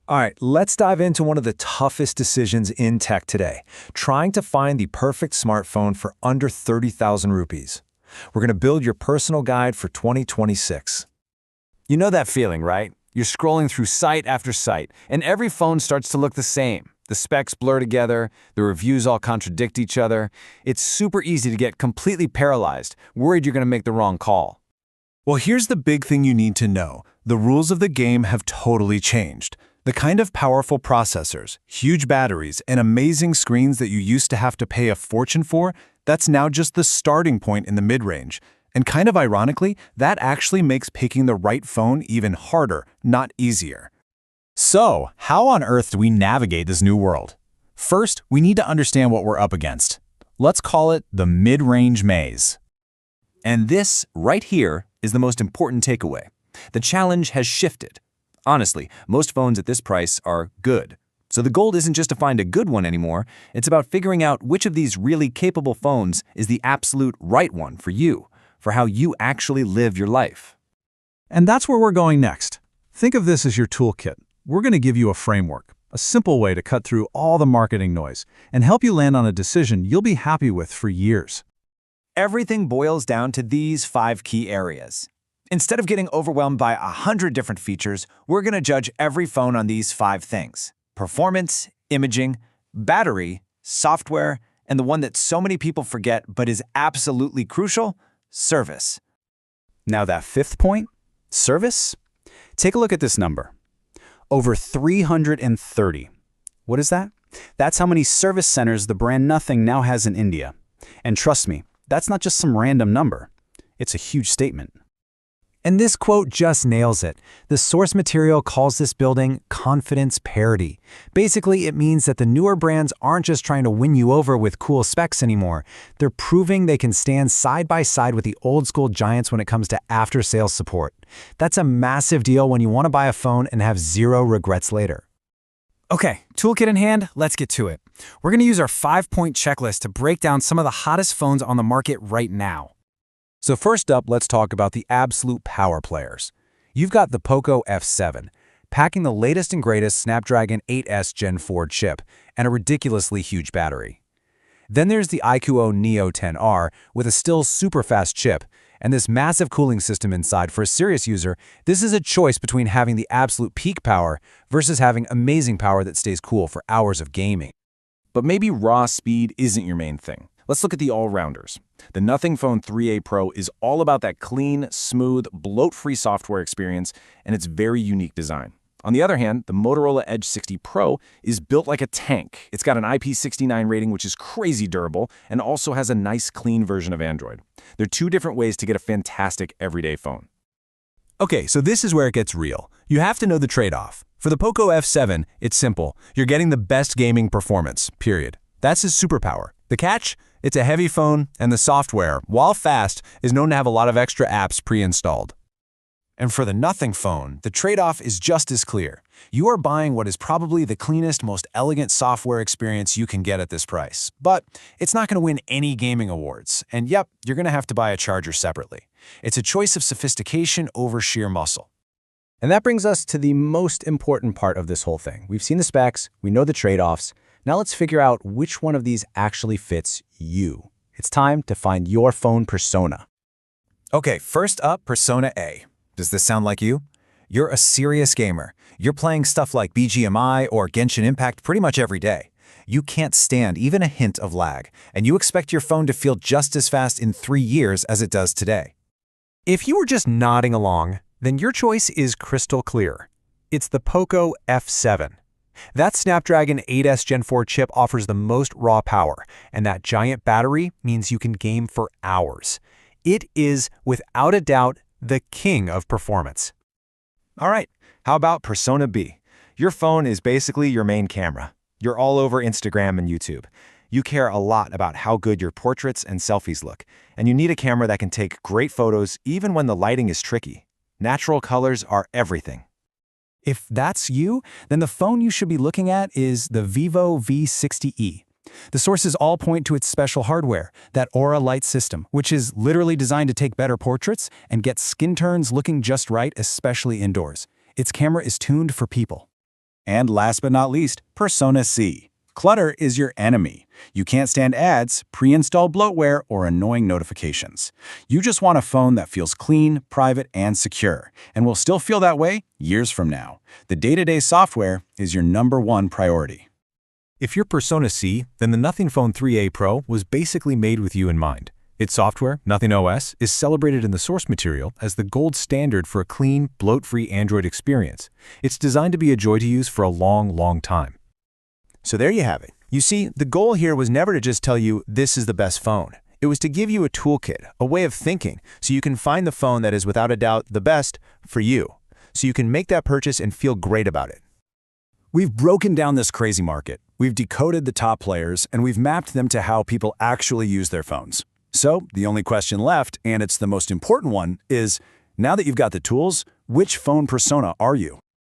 All right, let's dive into one of the toughest decisions in tech today, trying to find the perfect smartphone for under 30,000 rupees. We're going to build your personal guide for 2026. You know that feeling, right? You're scrolling through site after site, and every phone starts to look the same. The specs blur together, the reviews all contradict each other. It's super easy to get completely paralyzed, worried you're going to make the wrong call. Well, here's the big thing you need to know. The rules of the game have totally changed. The kind of powerful processors, huge batteries, and amazing screens that you used to have to pay a fortune for, that's now just the starting point in the mid-range. And kind of ironically, that actually makes picking the right phone even harder, not easier. So, how on earth do we navigate this new world? First, we need to understand what we're up against. Let's call it the mid-range maze. And this, right here, is the most important takeaway. The challenge has shifted. Honestly, most phones at this price are good. So the goal isn't just to find a good one anymore, it's about figuring out which of these really capable phones is the absolute right one for you, for how you actually live your life. And that's where we're going next. Think of this as your toolkit. We're going to give you a framework, a simple way to cut through all the marketing noise, and help you land on a decision you'll be happy with for years. Everything boils down to these 5 key areas. Instead of getting overwhelmed by 100 different features, we're going to judge every phone on these 5 things: performance, imaging, battery, software, and the one that so many people forget but is absolutely crucial, service. Now that 5th point, service? Take a look at this number. Over 330. What is that? That's how many service centers the brand Nothing now has in India. And trust me, that's not just some random number. It's a huge statement. And this quote just nails it. The source material calls this building confidence parity. Basically, it means that the newer brands aren't just trying to win you over with cool specs anymore. They're proving they can stand side by side with the old school giants when it comes to after-sales support. That's a massive deal when you want to buy a phone and have zero regrets later. Okay, toolkit in hand, let's get to it. We're going to use our 5-point checklist to break down some of the hottest phones on the market right now. So first up, let's talk about the absolute power players. You've got the Poco F7, packing the latest and greatest Snapdragon 8S Gen 4 chip and a ridiculously huge battery. Then there's the iQOO Neo 10R with a still super fast chip, and this massive cooling system inside. For a serious user, this is a choice between having the absolute peak power versus having amazing power that stays cool for hours of gaming. But maybe raw speed isn't your main thing. Let's look at the all-rounders. The Nothing Phone 3A Pro is all about that clean, smooth, bloat-free software experience and its very unique design. On the other hand, the Motorola Edge 60 Pro is built like a tank. It's got an IP69 rating, which is crazy durable, and also has a nice, clean version of Android. There are 2 different ways to get a fantastic everyday phone. Okay, so this is where it gets real. You have to know the trade-off. For the Poco F7, it's simple. You're getting the best gaming performance, period. That's its superpower. The catch? It's a heavy phone, and the software, while fast, is known to have a lot of extra apps pre-installed. And for the Nothing phone, the trade-off is just as clear. You are buying what is probably the cleanest, most elegant software experience you can get at this price. But it's not going to win any gaming awards. And yep, you're going to have to buy a charger separately. It's a choice of sophistication over sheer muscle. And that brings us to the most important part of this whole thing. We've seen the specs, we know the trade-offs. Now let's figure out which one of these actually fits you. It's time to find your phone persona. Okay, first up, Persona A. Does this sound like you? You're a serious gamer. You're playing stuff like BGMI or Genshin Impact pretty much every day. You can't stand even a hint of lag, and you expect your phone to feel just as fast in 3 years as it does today. If you were just nodding along, then your choice is crystal clear. It's the Poco F7. That Snapdragon 8S Gen 4 chip offers the most raw power, and that giant battery means you can game for hours. It is, without a doubt, the king of performance. All right, how about Persona B? Your phone is basically your main camera. You're all over Instagram and YouTube. You care a lot about how good your portraits and selfies look, and you need a camera that can take great photos even when the lighting is tricky. Natural colors are everything. If that's you, then the phone you should be looking at is the Vivo V60e. The sources all point to its special hardware, that Aura light system, which is literally designed to take better portraits and get skin turns looking just right, especially indoors. Its camera is tuned for people. And last but not least, Persona C. Clutter is your enemy. You can't stand ads, pre-installed bloatware, or annoying notifications. You just want a phone that feels clean, private, and secure, and will still feel that way years from now. The day-to-day software is your #1 priority. If you're Persona C, then the Nothing Phone 3A Pro was basically made with you in mind. Its software, Nothing OS, is celebrated in the source material as the gold standard for a clean, bloat-free Android experience. It's designed to be a joy to use for a long, long time. So there you have it. You see, the goal here was never to just tell you this is the best phone. It was to give you a toolkit, a way of thinking, so you can find the phone that is without a doubt the best for you, so you can make that purchase and feel great about it. We've broken down this crazy market. We've decoded the top players, and we've mapped them to how people actually use their phones. So the only question left, and it's the most important one, is now that you've got the tools, which phone persona are you?